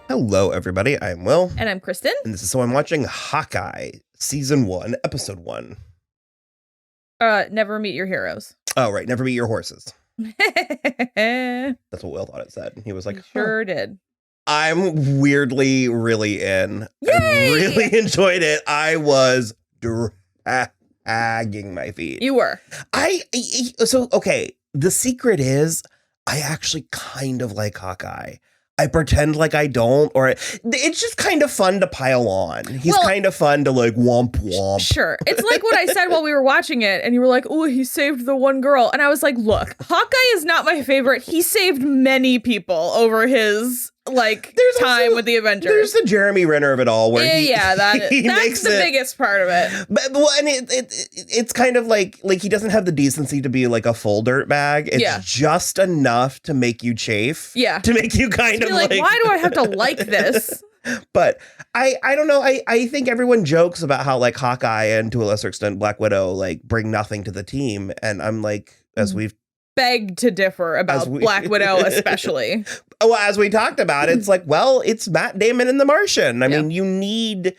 Hello, everybody. I'm Will. And I'm Kristen. And this is So I'm Watching Hawkeye, Season 1, Episode 1. Never meet your heroes. Oh, right. Never meet your horses. That's what Will thought it said. He was like, sure did. I'm weirdly really in. Yay! I really enjoyed it. I was dragging my feet. You were. Okay. The secret is I actually kind of like Hawkeye. I pretend like I don't, or it's just kind of fun to pile on. He's kind of fun to like womp womp. Sure. It's like what I said while we were watching it, and you were like, oh, he saved the one girl. And I was like, look, Hawkeye is not my favorite. He saved many people over his time with the Avengers. There's the Jeremy Renner of it all, where that's the biggest part of it. But and it's kind of like he doesn't have the decency to be like a full dirt bag. It's just enough to make you chafe. Yeah, to make you kind of like, why do I have to like this? But I don't know. I think everyone jokes about how like Hawkeye and to a lesser extent Black Widow like bring nothing to the team, and I'm like, as we've beg to differ about Black Widow especially. Well, as we talked about, it's like, well, it's Matt Damon in The Martian. I mean, you need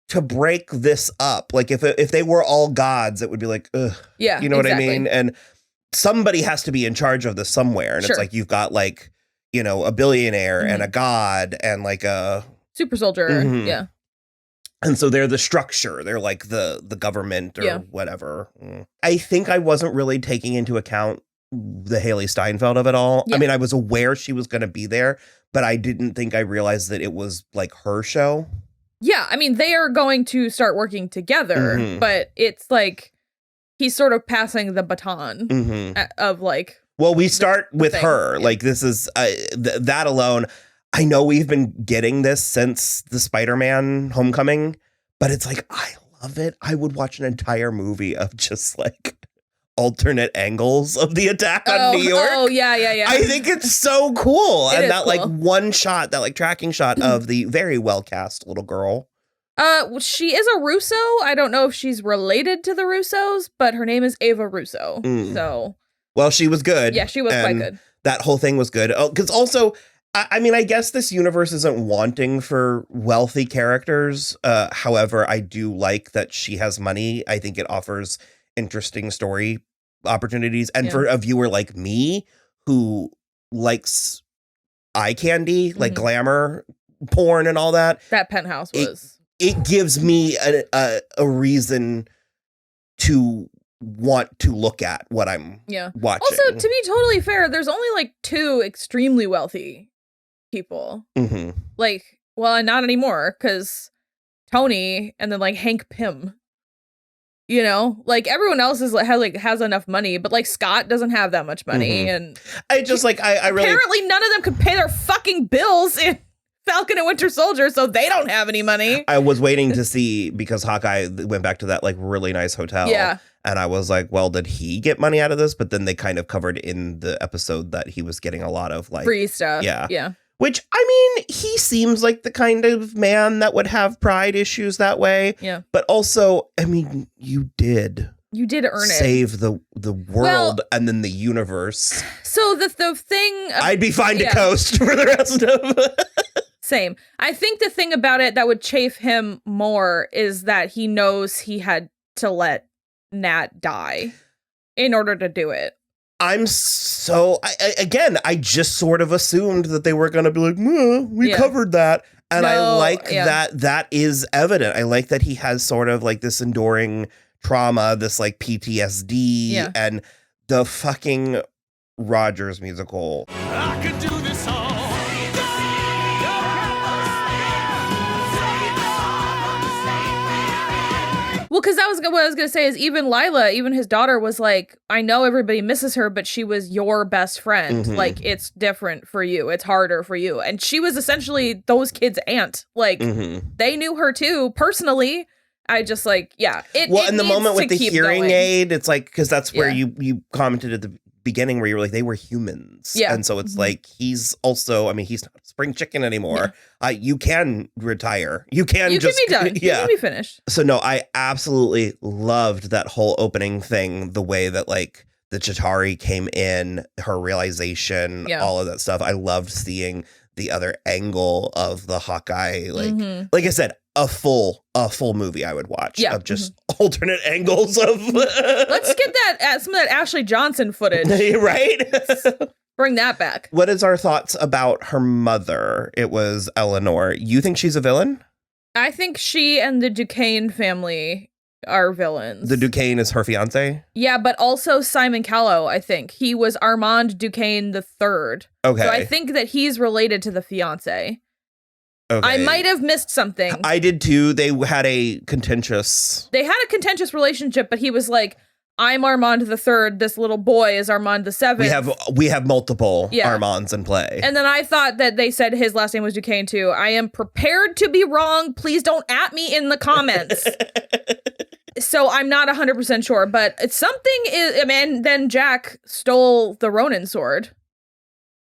to break this up. Like if they were all gods, it would be like, ugh. Yeah, you know what I mean? And somebody has to be in charge of this somewhere. And it's like you've got like, you know, a billionaire and a god and like a super soldier. Yeah. And so they're the structure. They're like the government or whatever. I think I wasn't really taking into account the Haley Steinfeld of it all. I mean, I was aware she was going to be there, but I didn't think I realized that it was like her show. Yeah, I mean, they are going to start working together, but it's like he's sort of passing the baton of like. Well, we start with her. Like this is that alone. I know we've been getting this since the Spider-Man Homecoming, but it's like, I love it. I would watch an entire movie of just like alternate angles of the attack on New York. Oh, yeah. I think it's so cool. And that cool. like one shot, that like tracking shot of the very well cast little girl. She is a Russo. I don't know if she's related to the Russos, but her name is Ava Russo. So, well, she was good. Yeah, she was quite good. That whole thing was good. Oh, because also, I mean, I guess this universe isn't wanting for wealthy characters. However, I do like that she has money. I think it offers interesting story opportunities, and for a viewer like me who likes eye candy, like glamour porn and all that Penthouse was it gives me a reason to want to look at what I'm watching. Also, to be totally fair, there's only like 2 extremely wealthy people. Like, well, not anymore, because Tony and then like Hank Pym. You know, like everyone else has enough money, but like Scott doesn't have that much money, and I just like I really apparently none of them could pay their fucking bills in Falcon and Winter Soldier, so they don't have any money. I was waiting to see, because Hawkeye went back to that like really nice hotel, and I was like, well, did he get money out of this? But then they kind of covered in the episode that he was getting a lot of like free stuff, yeah. Which, I mean, he seems like the kind of man that would have pride issues that way. Yeah. But also, I mean, you did earn save the world and then the universe. So the thing... I'd be fine to coast for the rest of... Same. I think the thing about it that would chafe him more is that he knows he had to let Nat die in order to do it. I just sort of assumed that they were going to be like, we covered that. And I like that is evident. I like that he has sort of like this enduring trauma, this like PTSD, and the fucking Rogers musical. I could do this all. Well, because that was what I was going to say is even Lila, even his daughter was like, I know everybody misses her, but she was your best friend. Like, it's different for you. It's harder for you. And she was essentially those kids' aunt. Like, they knew her too, personally. I just like, in the moment with the hearing aid, it's like, because that's where you commented at the beginning where you were like, they were humans. Yeah. And so it's like, he's also, I mean, he's not a spring chicken anymore. You can retire. You can be done. You can be finished. So no, I absolutely loved that whole opening thing, the way that like the Chitauri came in, her realization, all of that stuff. I loved seeing the other angle of the Hawkeye. Like I said, a full movie I would watch of just alternate angles of. Let's get some of that Ashley Johnson footage. Right? Bring that back. What is our thoughts about her mother? It was Eleanor. You think she's a villain? I think she and the Duquesne family are villains. The Duquesne is her fiance? Yeah, but also Simon Callow, I think. He was Armand Duquesne III. Okay. So I think that he's related to the fiance. Okay. I might have missed something. I did too. They had a contentious relationship, but he was like, I'm Armand III. This little boy is Armand VII. We have multiple Armands in play. And then I thought that they said his last name was Duquesne too. I am prepared to be wrong. Please don't at me in the comments. So I'm not 100% sure, but it's something is. I mean, then Jack stole the Ronin sword.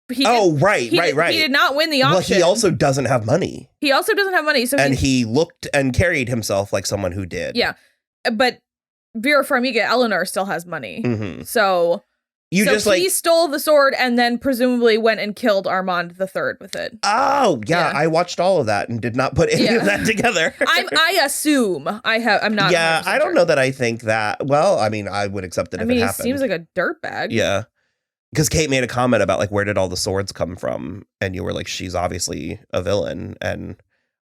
Right. He did not win the auction. Well, he also doesn't have money. So he looked and carried himself like someone who did. Yeah, but Vera Farmiga, Eleanor, still has money. Mm-hmm. So he stole the sword and then presumably went and killed Armand III with it. Oh, yeah. I watched all of that and did not put any of that together. I assume I'm not. Yeah, I don't know that I think that. Well, I mean, I would accept it if it happened. He seems like a dirtbag. Yeah. Because Kate made a comment about like, where did all the swords come from? And you were like, she's obviously a villain. And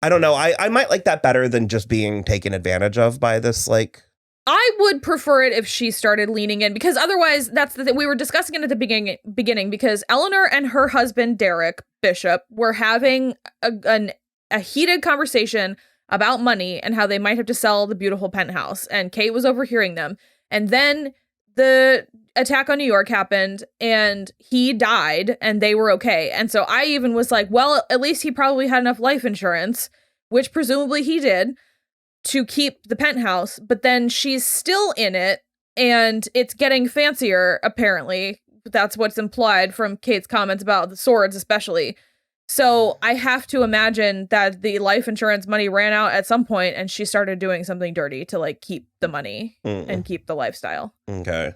I don't know. I might like that better than just being taken advantage of by this like. I would prefer it if she started leaning in, because otherwise that's the thing. We were discussing it at the beginning because Eleanor and her husband, Derek Bishop, were having a heated conversation about money and how they might have to sell the beautiful penthouse. And Kate was overhearing them. And then the attack on New York happened and he died and they were okay. And so I even was like, well, at least he probably had enough life insurance, which presumably he did, to keep the penthouse. But then she's still in it and it's getting fancier, apparently. That's what's implied from Kate's comments about the swords, especially. So I have to imagine that the life insurance money ran out at some point and she started doing something dirty to like keep the money and keep the lifestyle. Okay.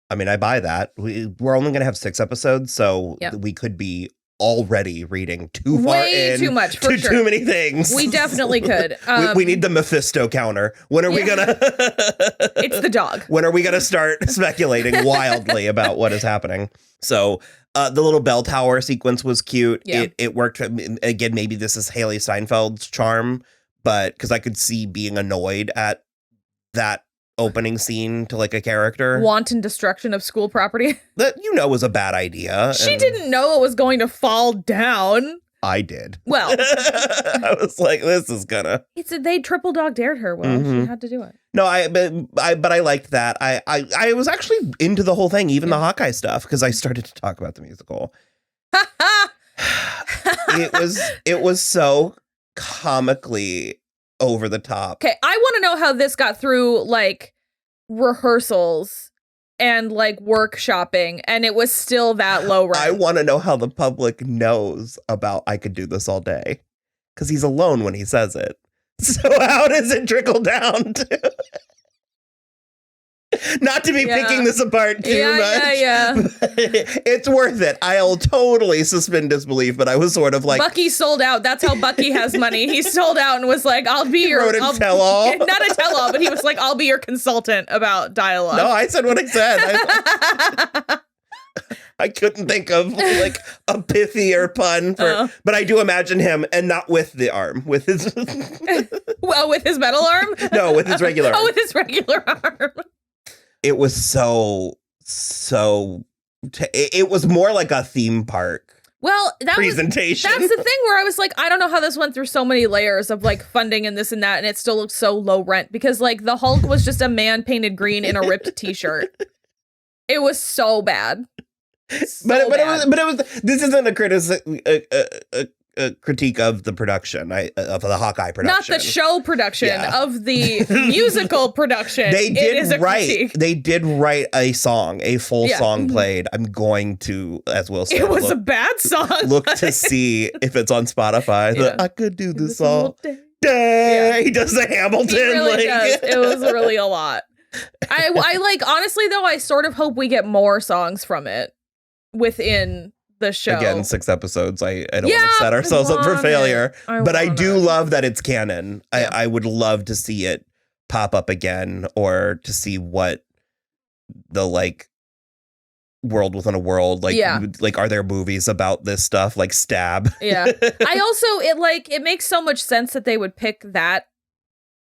I mean, I buy that. We're only going to have 6 episodes, so we could be already reading too far in. Too much, for sure. Too many things. We definitely could. We need the Mephisto counter. When are we going to... It's the dog. When are we going to start speculating wildly about what is happening? So the little bell tower sequence was cute. Yeah. It worked. Again, maybe this is Haley Steinfeld's charm, but because I could see being annoyed at that opening scene to like a character. Wanton destruction of school property. That was a bad idea. She didn't know it was going to fall down. I did. Well. I was like, this is gonna. They triple dog dared her. Well, she had to do it. No, but I liked that. I was actually into the whole thing, even the Hawkeye stuff, because I started to talk about the musical. It was so comically over the top. Okay, I want to know how this got through like rehearsals and like workshopping and it was still that low rent. I want to know how the public knows about I could do this all day, because he's alone when he says it. So how does it trickle down to not to be picking this apart too much. Yeah. It's worth it. I'll totally suspend disbelief, but I was sort of like, Bucky sold out. That's how Bucky has money. He sold out and was like, I'll be your tell-all. Not a tell-all, but he was like, I'll be your consultant about dialogue. No, I said what I said. I couldn't think of like a pithier pun but I do imagine him, and not with the arm, with his well, with his metal arm? No, with his regular arm. Oh, with his regular arm. It was it was more like a theme park. Well, presentation. That's the thing where I was like, I don't know how this went through so many layers of like funding and this and that, and it still looked so low rent, because like the Hulk was just a man painted green in a ripped t-shirt. It was so bad. But it was. This isn't a critique of the production, of the Hawkeye production, not the show production of the musical production. They did write a song, a full song played. I'm going to, as Will said, it was a bad song. Look to see if it's on Spotify. I could do this all day. He does the Hamilton. He really does. It was really a lot. I like, honestly though, I sort of hope we get more songs from it within the show. Again, 6 episodes. I don't want to set ourselves up for failure. But I do love that it's canon. Yeah. I would love to see it pop up again, or to see what the like world within a world, like, like, are there movies about this stuff, like Stab? Yeah. I also, it makes so much sense that they would pick that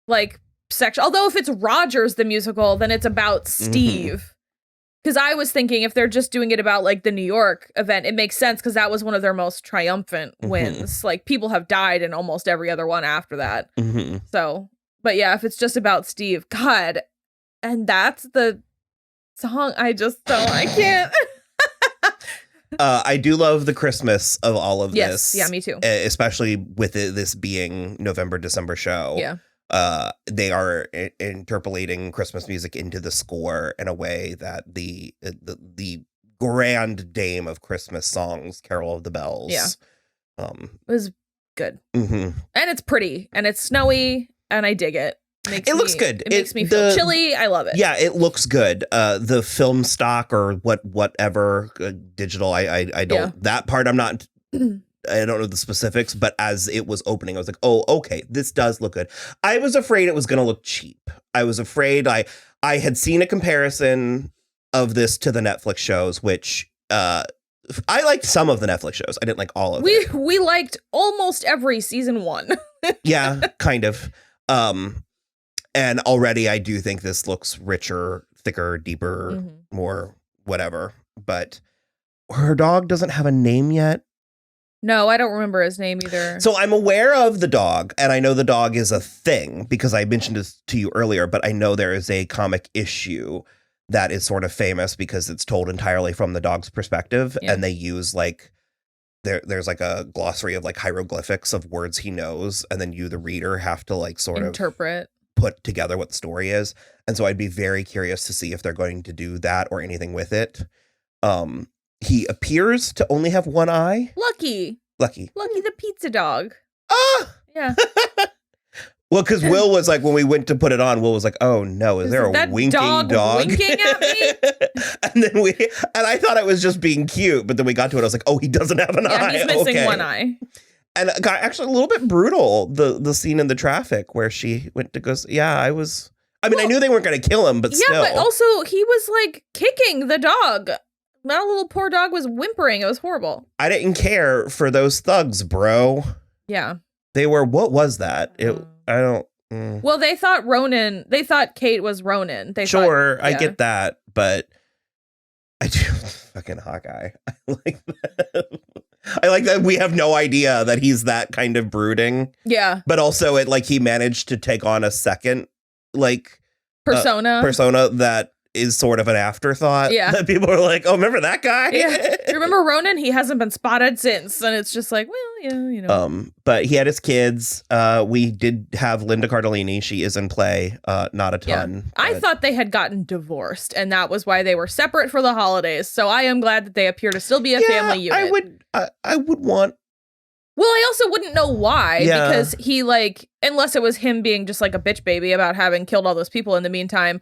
like section. Although if it's Rogers the musical, then it's about Steve. Because I was thinking if they're just doing it about like the New York event, it makes sense because that was one of their most triumphant wins. Like, people have died in almost every other one after that. So, but yeah, if it's just about Steve, God, and that's the song, I can't. I do love the Christmas of all of this. Yeah, me too. Especially with this being November-December show. Yeah. They are interpolating Christmas music into the score in a way that the grand dame of Christmas songs, Carol of the Bells. Yeah. It was good. And it's pretty, and it's snowy, and I dig it. It looks good. It makes me feel chilly. I love it. Yeah, it looks good. The film stock or whatever digital, I don't, that part I'm not, I don't know the specifics, but as it was opening, I was like, oh, okay, this does look good. I was afraid it was going to look cheap. I was afraid I had seen a comparison of this to the Netflix shows, which I liked some of the Netflix shows. I didn't like all of it. We liked almost every season 1. Yeah, kind of. And already I do think this looks richer, thicker, deeper, more whatever. But her dog doesn't have a name yet. No, I don't remember his name either. So I'm aware of the dog, and I know the dog is a thing because I mentioned this to you earlier, but I know there is a comic issue that is sort of famous because it's told entirely from the dog's perspective, and they use like there's like a glossary of like hieroglyphics of words he knows, and then you, the reader, have to like sort of interpret, put together what the story is. And so I'd be very curious to see if they're going to do that or anything with it. He appears to only have one eye. Lucky the pizza dog. Yeah. Well, because Will was like, when we went to put it on, Will was like, oh no, is there a winking dog winking at me? and I thought it was just being cute, but then we got to it, I was like, oh, he doesn't have an eye. He's missing one eye. And it got actually a little bit brutal, the scene in the traffic where she went to go. Yeah, I knew they weren't going to kill him, but still. Yeah, but also he was like kicking the dog. That little poor dog was whimpering. It was horrible. I didn't care for those thugs, bro. Yeah. They were, what was that? I don't. Well, they thought Kate was Ronan. I get that, but I do fucking Hawkeye. I like that. I like that we have no idea that he's that kind of brooding. Yeah. But also he managed to take on a second persona that is sort of an afterthought. Yeah. That people are like, oh, remember that guy? Yeah. Remember Ronan? He hasn't been spotted since. And it's just like, well, yeah, you know. But he had his kids. We did have Linda Cardellini. She is in play. Not a ton. Yeah. I thought they had gotten divorced, and that was why they were separate for the holidays. So I am glad that they appear to still be a family unit. I would want. Well, I also wouldn't know why, because he unless it was him being just like a bitch baby about having killed all those people in the meantime.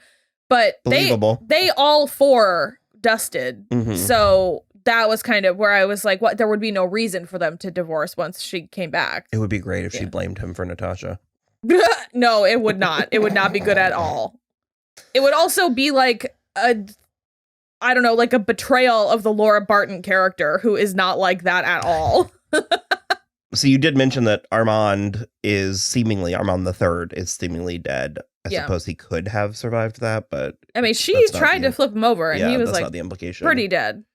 But they all 4 dusted. So that was kind of where I was like, what? There would be no reason for them to divorce once she came back. It would be great if she blamed him for Natasha. No, it would not. It would not be good at all. It would also be like a betrayal of the Laura Barton character, who is not like that at all. So you did mention that Armand the Third is seemingly dead. I suppose he could have survived that, but I mean, she tried to flip him over, and he was not the implication. Pretty dead.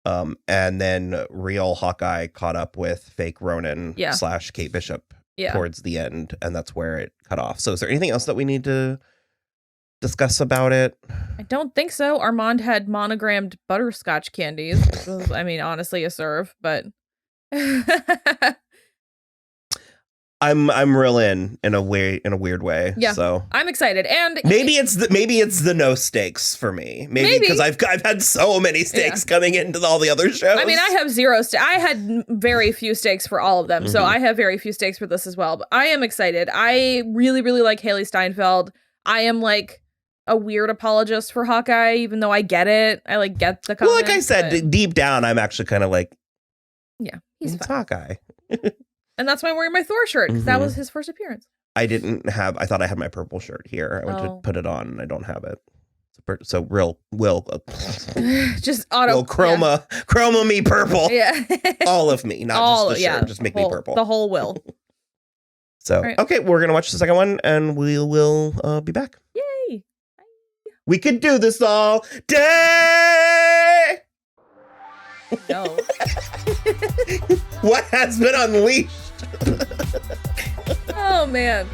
And then real Hawkeye caught up with fake Ronan / Kate Bishop towards the end, and that's where it cut off. So is there anything else that we need to discuss about it? I don't think so. Armand had monogrammed butterscotch candies, which was, honestly a serve, but I'm real in a weird way. Yeah, so I'm excited, and maybe it's the no stakes for me. Maybe because I've had so many stakes coming into all the other shows. I have 0 stakes. I had very few stakes for all of them, so I have very few stakes for this as well. But I am excited. I really, really like Haley Steinfeld. I am like a weird apologist for Hawkeye, even though I get it. I get the comments. Well, like I said, deep down, I'm actually kind of like, Yeah, he's It's fine. Hawkeye. And that's why I'm wearing my Thor shirt, because that was his first appearance. I thought I had my purple shirt here. I went to put it on and I don't have it. So Will just auto chroma me purple. Yeah. All of me, not just the shirt. Just make me purple. The whole Will. So, right. Okay, we're going to watch the second one and we will be back. Yay. Bye. We could do this all day. No. What has been unleashed? Oh, man.